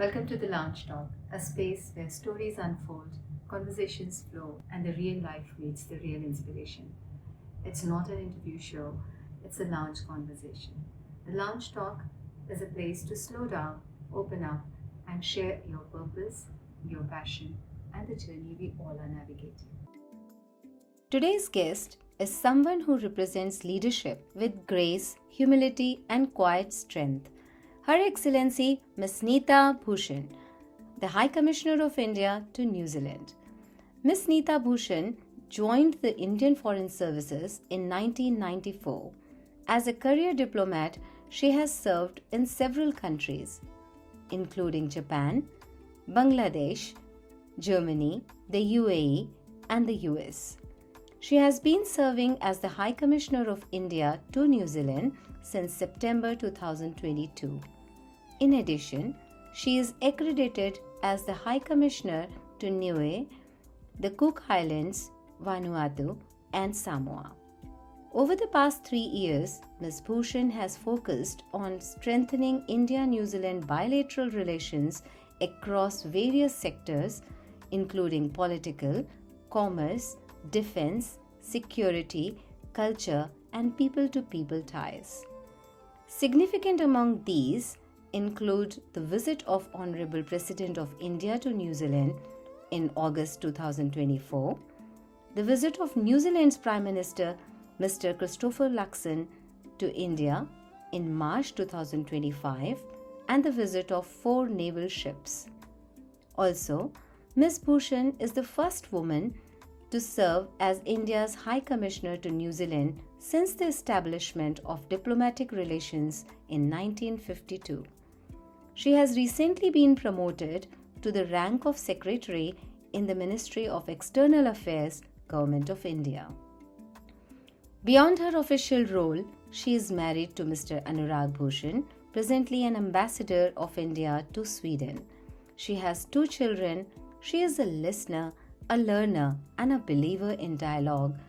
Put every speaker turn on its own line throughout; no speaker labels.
Welcome to the Lounge Talk, a space where stories unfold, conversations flow, and the real life meets the real inspiration. It's not an interview show, it's a lounge conversation. The Lounge Talk is a place to slow down, open up, and share your purpose, your passion, and the journey we all are navigating. Today's guest is someone who represents leadership with grace, humility, and quiet strength. Her Excellency Ms. Neeta Bhushan, the High Commissioner of India to New Zealand. Ms. Neeta Bhushan joined the Indian Foreign Services in 1994. As a career diplomat, she has served in several countries, including Japan, Bangladesh, Germany, the UAE, and the US. She has been serving as the High Commissioner of India to New Zealand since September 2022. In addition, she is accredited as the High Commissioner to Niue, the Cook Islands, Vanuatu, and Samoa. Over the past 3 years, Ms. Bhushan has focused on strengthening India-New Zealand bilateral relations across various sectors, including political, commerce, defense, security, culture, and people-to-people ties. Significant among these include the visit of Honorable President of India to New Zealand in August 2024, the visit of New Zealand's Prime Minister Mr. Christopher Luxon to India in March 2025, and the visit of 4 naval ships. Also, Ms. Bhushan is the first woman to serve as India's High Commissioner to New Zealand since the establishment of diplomatic relations in 1952. She has recently been promoted to the rank of Secretary in the Ministry of External Affairs, Government of India. Beyond her official role, she is married to Mr. Anurag Bhushan, presently an ambassador of India to Sweden. She has 2 children. She is a listener, a learner, and a believer in dialogue,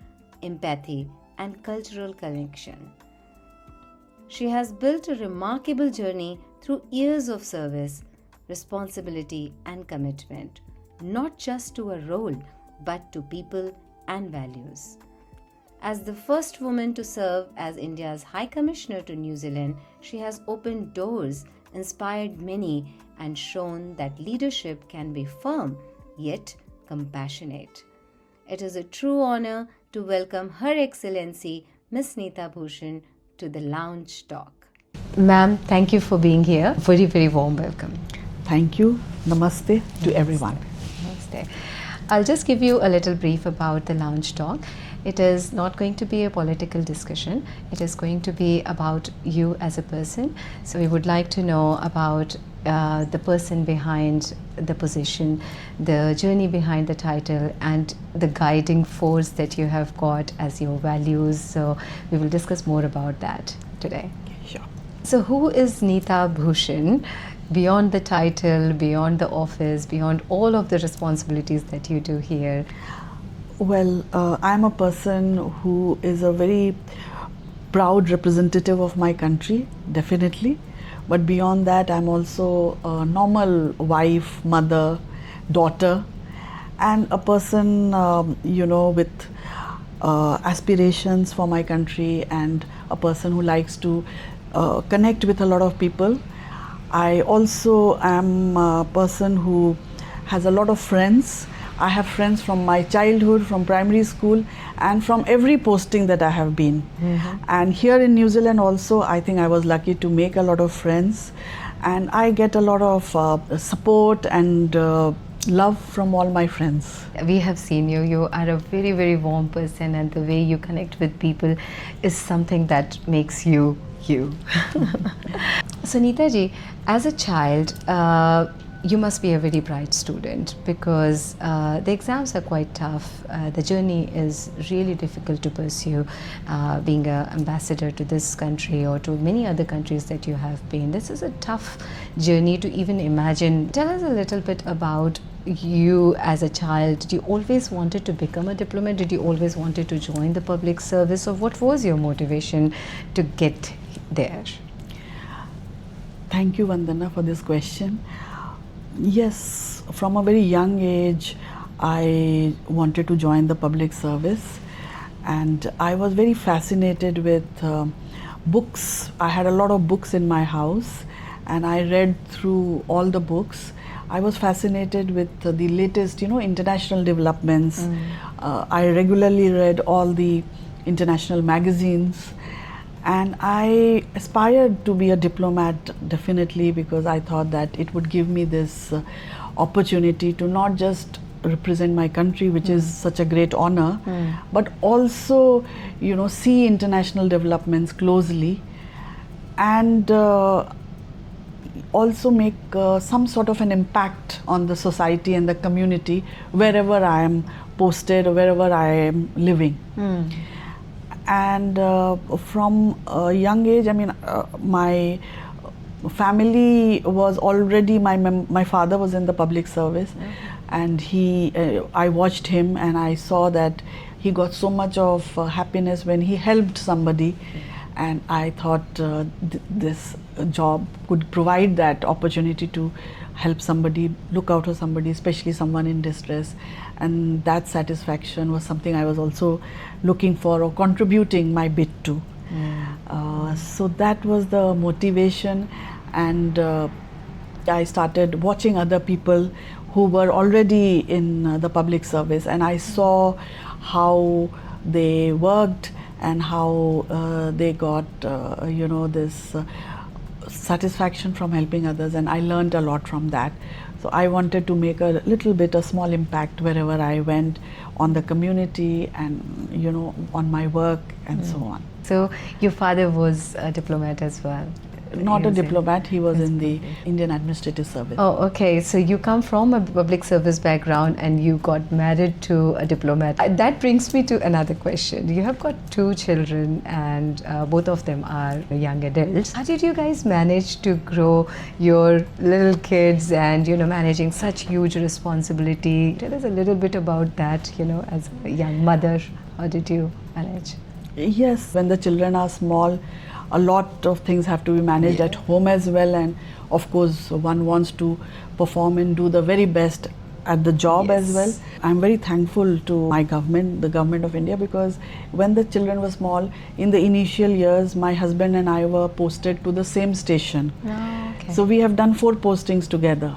empathy, and cultural connection. She has built a remarkable journey through years of service, responsibility, and commitment, not just to a role, but to people and values. As the first woman to serve as India's High Commissioner to New Zealand, she has opened doors, inspired many, and shown that leadership can be firm, yet compassionate. It is a true honor to welcome Her Excellency Ms. Neeta Bhushan to the Lounge Talk. Ma'am, thank you for being here. Very, very warm welcome.
Thank you. Namaste to everyone.
Namaste. I'll just give you a little brief about the Lounge Talk. It is not going to be a political discussion. It is going to be about you as a person. So we would like to know about the person behind the position, the journey behind the title, and the guiding force that you have got as your values. So we will discuss more about that today.
Sure.
So who is Neeta Bhushan? Beyond the title, beyond the office, beyond all of the responsibilities that you do here?
Well, I'm a person who is a very proud representative of my country, definitely. But beyond that, I'm also a normal wife, mother, daughter, and a person, with aspirations for my country, and a person who likes to connect with a lot of people. I also am a person who has a lot of friends. I have friends from my childhood, from primary school, and from every posting that I have been. Mm-hmm. And here in New Zealand also, I think I was lucky to make a lot of friends, and I get a lot of support and love from all my friends.
We have seen you. You are a very, very warm person, and the way you connect with people is something that makes you you. So Neeta ji, as a child, you must be a very bright student because the exams are quite tough. The journey is really difficult to pursue. Being an ambassador to this country or to many other countries that you have been, this is a tough journey to even imagine. Tell us a little bit about you as a child. Did you always wanted to become a diplomat? Did you always wanted to join the public service? Or what was your motivation to get there?
Thank you, Vandana, for this question. Yes, from a very young age, I wanted to join the public service, and I was very fascinated with books. I had a lot of books in my house, and I read through all the books. I was fascinated with the latest, international developments. I regularly read all the international magazines, and I aspired to be a diplomat definitely, because I thought that it would give me this opportunity to not just represent my country, which is such a great honor, but also, see international developments closely, and also make some sort of an impact on the society and the community wherever I am posted or wherever I am living. And from a young age, my family was already, my father was in the public service, and I watched him, and I saw that he got so much of happiness when he helped somebody, and I thought this job could provide that opportunity to help somebody, look out for somebody, especially someone in distress, and that satisfaction was something I was also looking for or contributing my bit to. So that was the motivation, and I started watching other people who were already in the public service, and I saw how they worked and how they got this satisfaction from helping others, and I learned a lot from that. So I wanted to make a little bit, a small impact wherever I went, on the community and on my work and so on.
So your father was a diplomat as well?
Not a diplomat, he was in the Indian Administrative Service.
Oh, okay. So you come from a public service background and you got married to a diplomat. That brings me to another question. You have got 2 children and both of them are young adults. How did you guys manage to grow your little kids and, managing such huge responsibility? Tell us a little bit about that, as a young mother. How did you manage?
Yes, when the children are small, a lot of things have to be managed at home as well, and of course one wants to perform and do the very best at the job as well. I'm very thankful to my government, the government of India, because when the children were small, in the initial years, my husband and I were posted to the same station. So we have done 4 postings together.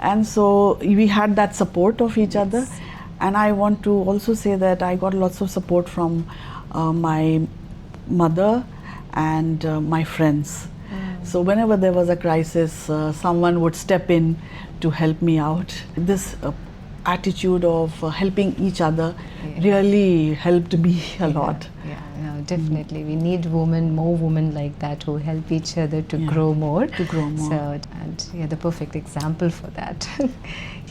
And so we had that support of each other, and I want to also say that I got lots of support from my mother and my friends. So whenever there was a crisis, someone would step in to help me out. This attitude of helping each other really helped me a lot.
No, definitely. We need more women like that who help each other to grow more. So, and you're the perfect example for that.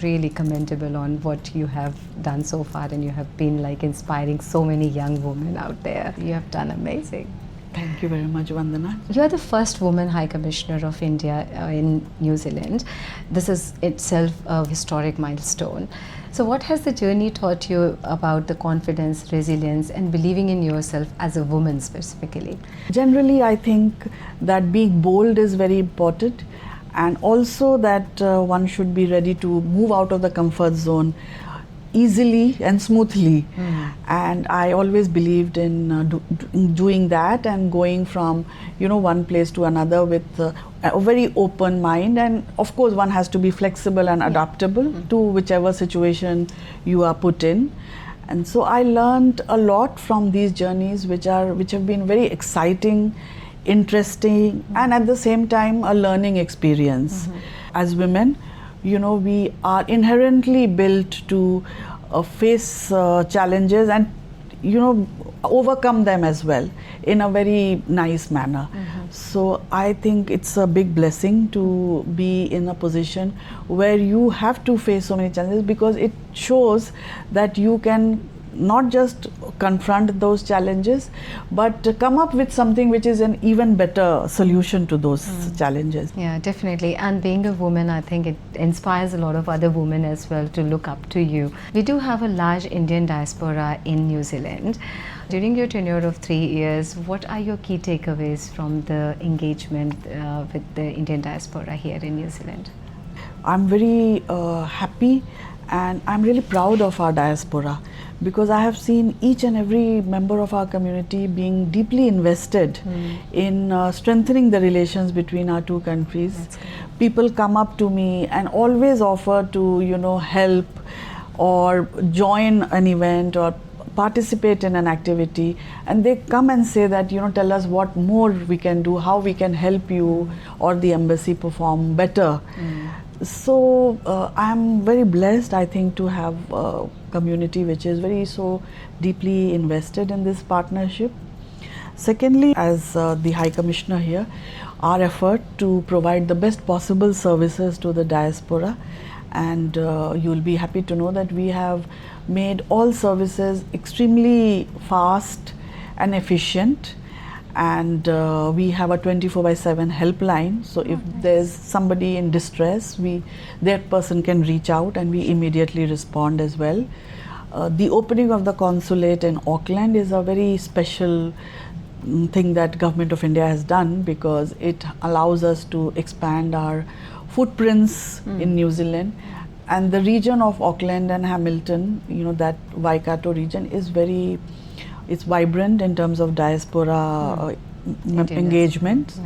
Really commendable on what you have done so far, and you have been inspiring so many young women out there. You have done amazing.
Thank you very much, Vandana.
You are the first woman High Commissioner of India in New Zealand. This is itself a historic milestone. So what has the journey taught you about the confidence, resilience and believing in yourself as a woman specifically?
Generally, I think that being bold is very important, and also that one should be ready to move out of the comfort zone easily and smoothly. And I always believed in doing that and going from one place to another with a very open mind, and of course one has to be flexible and adaptable to whichever situation you are put in. And so I learned a lot from these journeys, which have been very exciting, interesting, and at the same time a learning experience. As women, we are inherently built to face challenges and overcome them as well in a very nice manner. So I think it's a big blessing to be in a position where you have to face so many challenges, because it shows that you can not just confront those challenges, but come up with something which is an even better solution to those challenges.
Yeah, definitely. And being a woman, I think it inspires a lot of other women as well to look up to you. We do have a large Indian diaspora in New Zealand. During your tenure of 3 years, what are your key takeaways from the engagement with the Indian diaspora here in New Zealand?
I'm very happy, and I'm really proud of our diaspora, because I have seen each and every member of our community being deeply invested in strengthening the relations between our two countries. People come up to me and always offer to, help or join an event or participate in an activity, and they come and say that, tell us what more we can do, how we can help you or the embassy perform better. So I'm very blessed, I think, to have a community which is very so deeply invested in this partnership. Secondly, as the High Commissioner here, our effort to provide the best possible services to the diaspora, and you'll be happy to know that we have made all services extremely fast and efficient, and we have a 24/7 helpline. So if there's somebody in distress, that person can reach out and we immediately respond as well. The opening of the consulate in Auckland is a very special thing that Government of India has done, because it allows us to expand our footprints in New Zealand. And the region of Auckland and Hamilton, that Waikato region is it's vibrant in terms of diaspora engagement.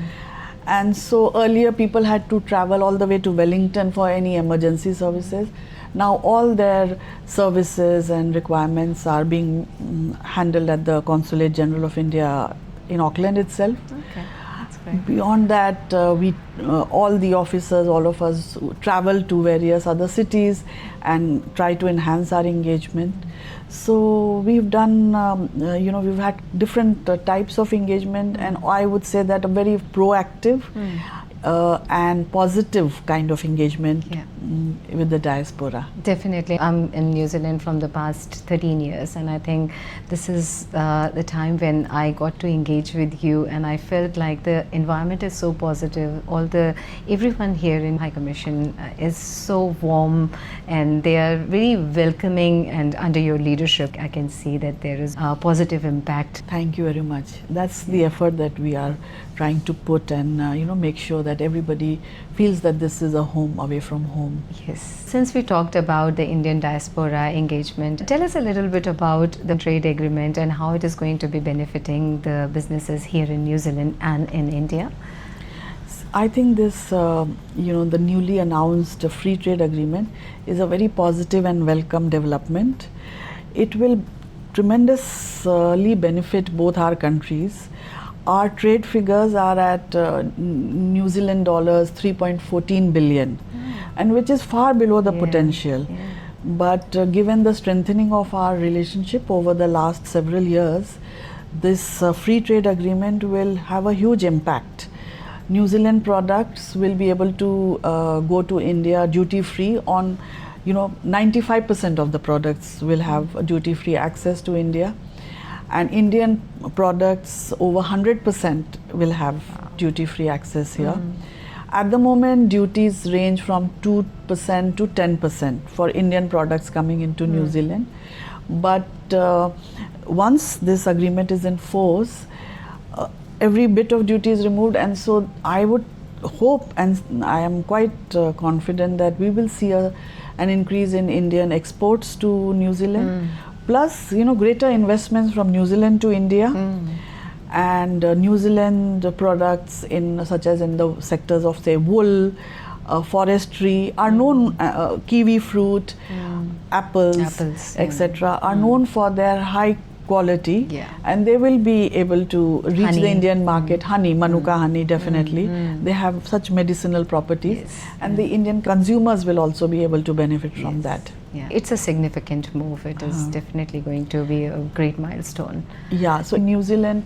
And so earlier people had to travel all the way to Wellington for any emergency services. Now all their services and requirements are being handled at the Consulate General of India in Auckland itself.
Okay, that's great.
Beyond that, all the officers, all of us travel to various other cities and try to enhance our engagement. So we've done, we've had different types of engagement, and I would say that a very proactive and positive kind of engagement with the diaspora.
Definitely. I'm in New Zealand from the past 13 years, and I think this is the time when I got to engage with you, and I felt like the environment is so positive. Everyone here in High Commission is so warm, and they are very welcoming, and under your leadership I can see that there is a positive impact.
Thank you very much. That's the effort that we are trying to put, and make sure that everybody feels that this is a home away from home.
Yes. Since we talked about the Indian diaspora engagement, tell us a little bit about the trade agreement and how it is going to be benefiting the businesses here in New Zealand and in India.
I think this, the newly announced free trade agreement is a very positive and welcome development. It will tremendously benefit both our countries. Our trade figures are at New Zealand dollars 3.14 billion, and which is far below the potential. But given the strengthening of our relationship over the last several years, this free trade agreement will have a huge impact. New Zealand products will be able to go to India duty free on, 95% of the products will have duty free access to India. And Indian products over 100% will have duty-free access here. At the moment, duties range from 2% to 10% for Indian products coming into New Zealand. But once this agreement is in force, every bit of duty is removed, and so I would hope, and I am quite confident, that we will see an increase in Indian exports to New Zealand. Plus, greater investments from New Zealand to India, and New Zealand products such as in the sectors of, say, wool, forestry are known. Kiwi fruit, apples, etc. are known for their high quality, and they will be able to reach honey. The Indian market. Honey, Manuka honey, definitely. They have such medicinal properties, and the Indian consumers will also be able to benefit from that.
It's a significant move. It is definitely going to be a great milestone.
So New Zealand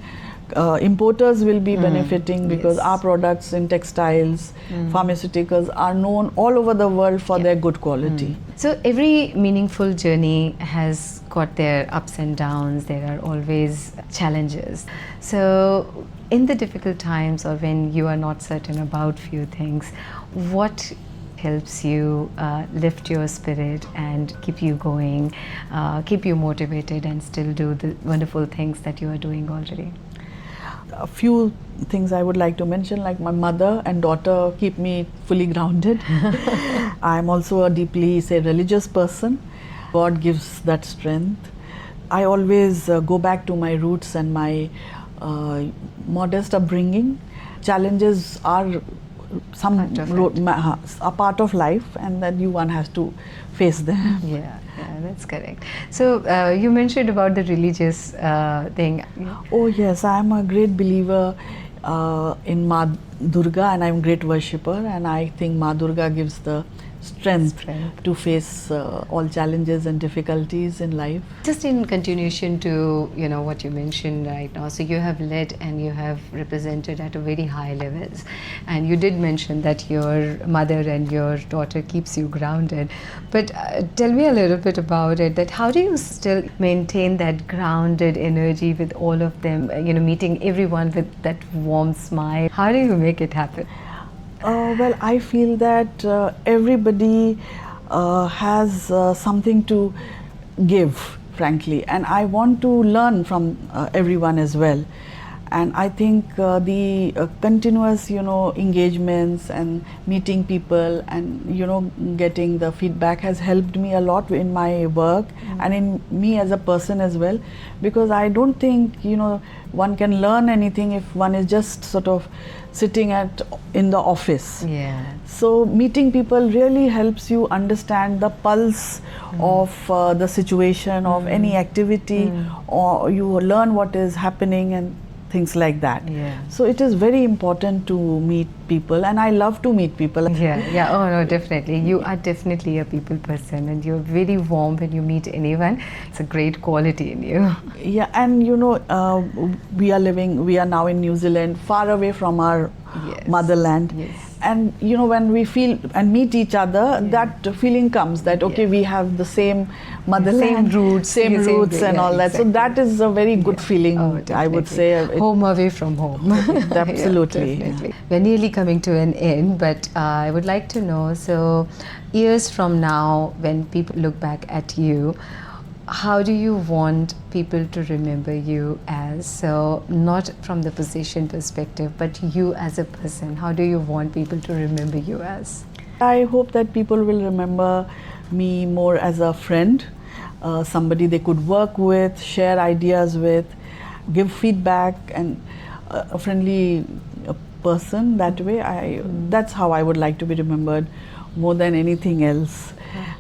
importers will be benefiting, because our products in textiles, pharmaceuticals are known all over the world for their good quality.
So every meaningful journey has got their ups and downs. There are always challenges. So in the difficult times, or when you are not certain about few things, what helps you lift your spirit and keep you going, keep you motivated, and still do the wonderful things that you are doing already?
A few things I would like to mention, like my mother and daughter keep me fully grounded. I'm also a deeply, say, religious person. God gives that strength. I always go back to my roots and my modest upbringing. Challenges are a part of life, and that one has to face them.
Yeah, yeah, that's correct. So you mentioned about the religious thing.
Oh yes, I am a great believer in Ma Durga, and I am a great worshipper, and I think Ma Durga gives the strength to face all challenges and difficulties in life.
Just in continuation to what you mentioned right now, so you have led and you have represented at a very high levels, and you did mention that your mother and your daughter keeps you grounded. But tell me a little bit about it. That how do you still maintain that grounded energy with all of them? Meeting everyone with that warm smile. How do you make it happen?
Well, I feel that everybody has something to give, frankly, and I want to learn from everyone as well. And I think the continuous, engagements and meeting people and, getting the feedback has helped me a lot in my work and in me as a person as well. Because I don't think, one can learn anything if one is just sort of sitting in the office.
Yeah.
So meeting people really helps you understand the pulse of the situation of any activity, or you learn what is happening and things like that.
Yeah.
So it is very important to meet people, and I love to meet people.
Yeah. Oh no, definitely. You are definitely a people person, and you're very warm when you meet anyone. It's a great quality in you.
Yeah, and we are now in New Zealand, far away from our motherland.
Yes.
And when we feel and meet each other, that feeling comes that okay, we have the same motherland, same roots and all that.
Exactly.
So that is a very good feeling. I would say
home away from home.
Absolutely.
Yeah, definitely. We're nearly coming to an end, but I would like to know, so years from now, when people look back at you, how do you want people to remember you as? So not from the position perspective, but you as a person. How do you want people to remember you as?
I hope that people will remember me more as a friend, somebody they could work with, share ideas with, give feedback, and a friendly person that way. That's how I would like to be remembered more than anything else.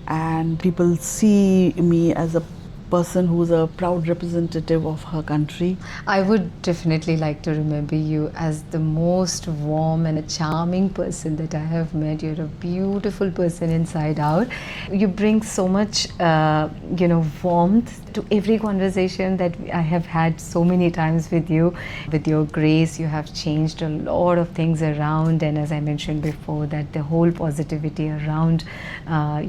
And people see me as a person who's a proud representative of her country.
I would definitely like to remember you as the most warm and a charming person that I have met. You're a beautiful person inside out. You bring so much, warmth to every conversation that I have had so many times with you. With your grace, you have changed a lot of things around, and as I mentioned before, that the whole positivity around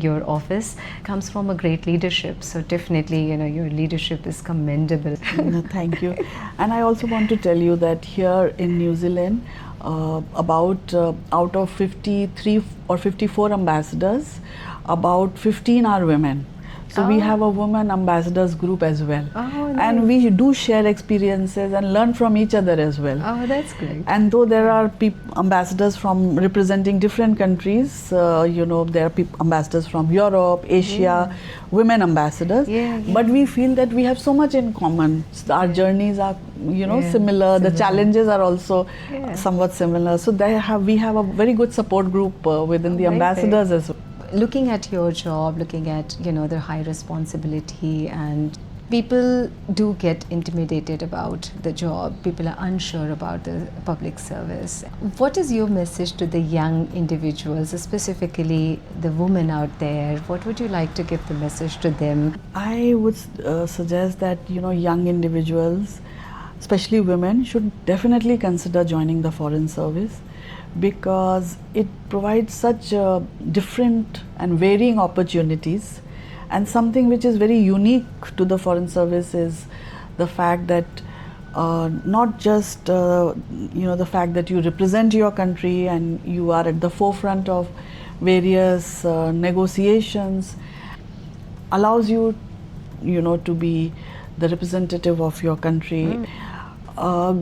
your office comes from a great leadership. So definitely, your leadership is commendable.
Thank you. And I also want to tell you that here in New Zealand, about out of 53 or 54 ambassadors, about 15 are women. So we have a women ambassadors group as well.
Oh, nice.
And we do share experiences and learn from each other as well.
Oh, that's great.
And though there are ambassadors from representing different countries, there are ambassadors from Europe, Asia, women ambassadors. But we feel that we have so much in common. Our journeys are, similar. The challenges are also somewhat similar. So we have a very good support group within the ambassadors as well.
Looking at your job, looking at the high responsibility, and people do get intimidated about the job. People are unsure about the public service. What is your message to the young individuals, specifically the women out there? What would you like to give the message to them?
I would suggest that young individuals, especially women, should definitely consider joining the foreign service, because it provides such different and varying opportunities. And something which is very unique to the foreign service is the fact that not just the fact that you represent your country and you are at the forefront of various negotiations, allows you to be the representative of your country. uh,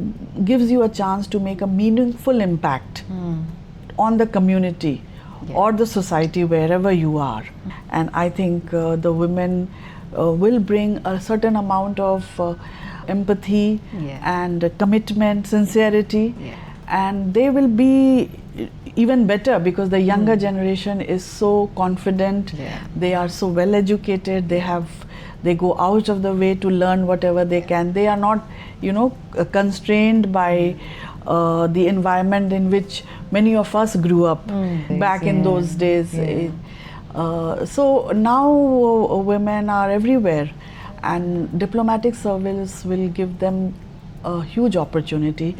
gives you a chance to make a meaningful impact on the community or the society wherever you are. And I think the women will bring a certain amount of empathy and commitment, sincerity, and they will be even better because the younger generation is so confident, they are so well educated, they go out of the way to learn whatever they can. They are not, constrained by the environment in which many of us grew up back in those days. So now women are everywhere, and diplomatic service will give them a huge opportunity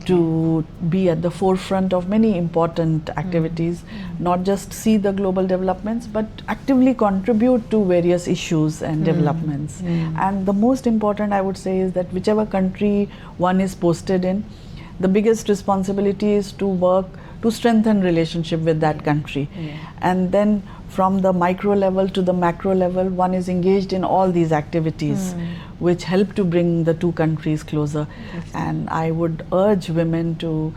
to be at the forefront of many important activities, not just see the global developments but actively contribute to various issues and developments. And the most important, I would say, is that whichever country one is posted in, the biggest responsibility is to work to strengthen relationship with that country. And then from the micro level to the macro level, one is engaged in all these activities which help to bring the two countries closer. And I would urge women to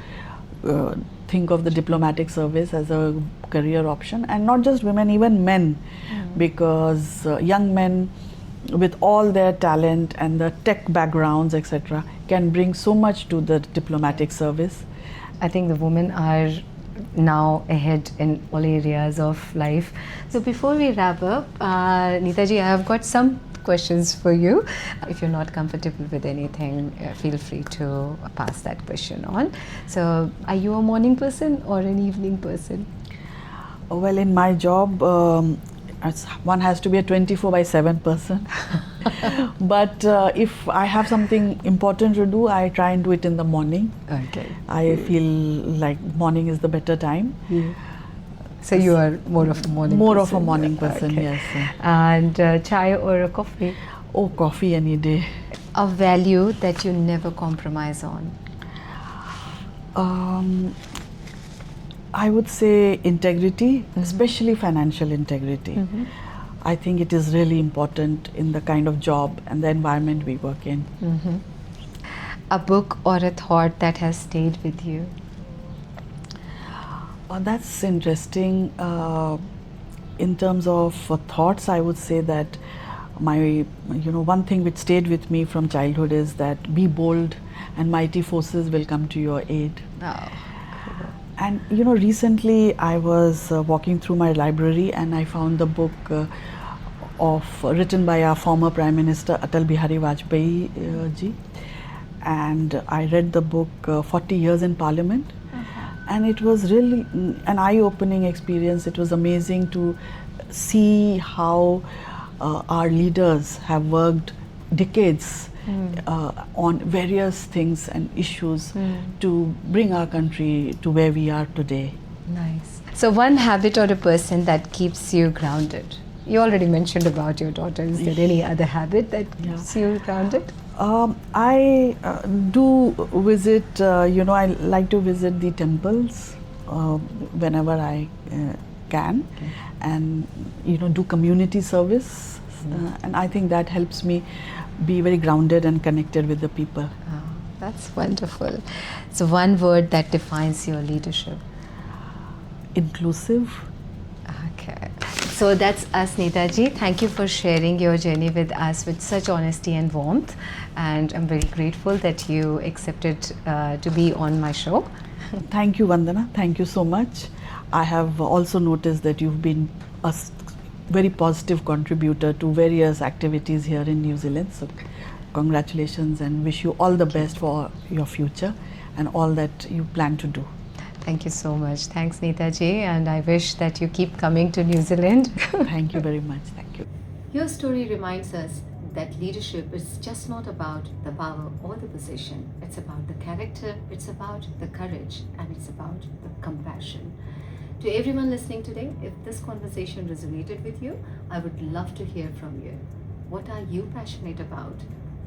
think of the diplomatic service as a career option, and not just women, even men, because young men with all their talent and the tech backgrounds, etc., can bring so much to the diplomatic service.
I think the women are now ahead in all areas of life. So before we wrap up, Neetaji, I have got some questions for you. If you're not comfortable with anything, feel free to pass that question on. So are you a morning person or an evening person?
Well, in my job, one has to be a 24/7 person. But if I have something important to do, I try and do it in the morning.
Okay.
I feel like morning is the better time.
So you are more of a morning person?
More of a morning person,
Okay.
yes.
And chai or a coffee?
Oh, coffee any day.
A value that you never compromise on?
I would say integrity, especially financial integrity. I think it is really important in the kind of job and the environment we work in.
A book or a thought that has stayed with you?
That's interesting. In terms of thoughts, I would say that one thing which stayed with me from childhood is that be bold and mighty forces will come to your aid.
Oh.
And recently I was walking through my library and I found the book written by our former Prime Minister Atal Bihari Vajpayee ji, and I read the book 40 Years in Parliament, and it was really an eye-opening experience. It was amazing to see how our leaders have worked decades on various things and issues to bring our country to where we are today.
Nice. So one habit or a person that keeps you grounded? You already mentioned about your daughter. Is there any other habit that keeps you grounded?
I do visit, I like to visit the temples whenever I can, and do community service, and I think that helps me be very grounded and connected with the people.
Oh, that's wonderful. So one word that defines your leadership?
Inclusive.
Okay. So that's us, Neetaji. Thank you for sharing your journey with us with such honesty and warmth. And I'm very grateful that you accepted to be on my show.
Thank you, Vandana. Thank you so much. I have also noticed that you've been a very positive contributor to various activities here in New Zealand. So congratulations, and wish you all the best for your future and all that you plan to do.
Thank you so much. Thanks, Neetaji, and I wish that you keep coming to New Zealand.
Thank you very much. Thank you.
Your story reminds us that leadership is just not about the power or the position. It's about the character, it's about the courage, and it's about the compassion. To everyone listening today, if this conversation resonated with you, I would love to hear from you. What are you passionate about?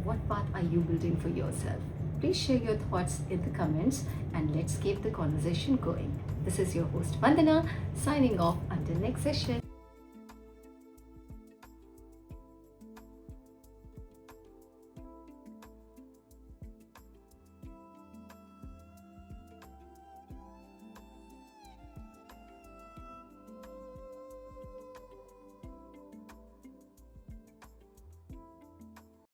What path are you building for yourself? Please share your thoughts in the comments, and let's keep the conversation going. This is your host Vandana, signing off until next session.